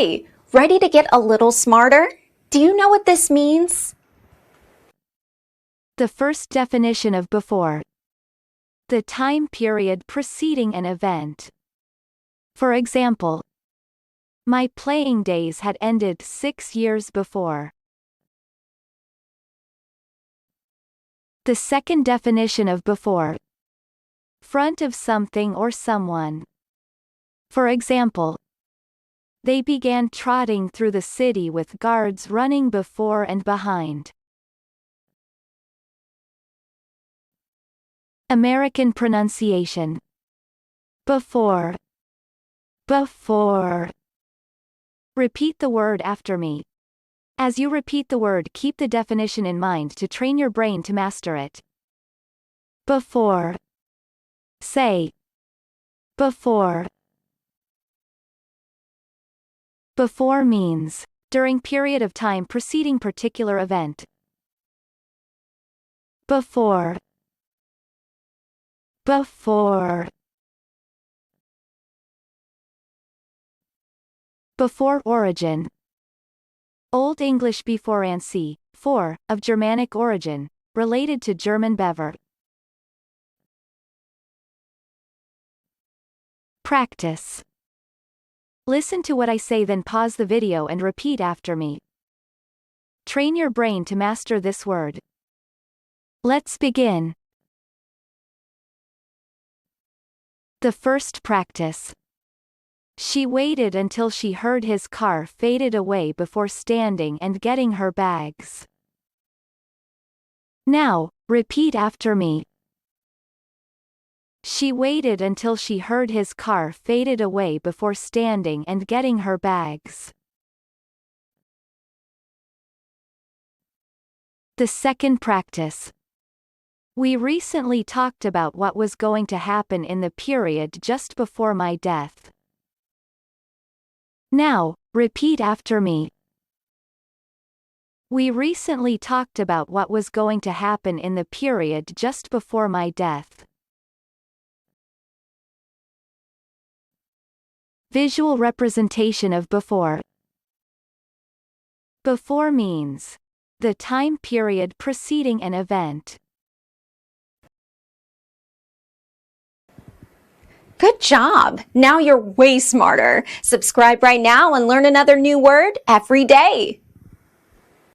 Hi, ready to get a little smarter? Do you know what this means? The first definition of before. The time period preceding an event. For example, my playing days had ended 6 years before. The second definition of before. Front of something or someone. For example, they began trotting through the city with guards running before and behind. American pronunciation. Before. Before. Repeat the word after me. As you repeat the word, keep the definition in mind to train your brain to master it. Before. Say. Before. Before means during period of time preceding particular event. Before. Before. Before origin. Old English beforancy, for, of Germanic origin, related to German bever. Practice. Listen to what I say, then pause the video and repeat after me. Train your brain to master this word. Let's begin. The first practice. She waited until she heard his car faded away before standing and getting her bags. Now, repeat after me. She waited until she heard his car faded away before standing and getting her bags. The second practice. We recently talked about what was going to happen in the period just before my death. Now, repeat after me. We recently talked about what was going to happen in the period just before my death. Visual representation of before. Before means the time period preceding an event. Good job! Now you're way smarter. Subscribe right now and learn another new word every day.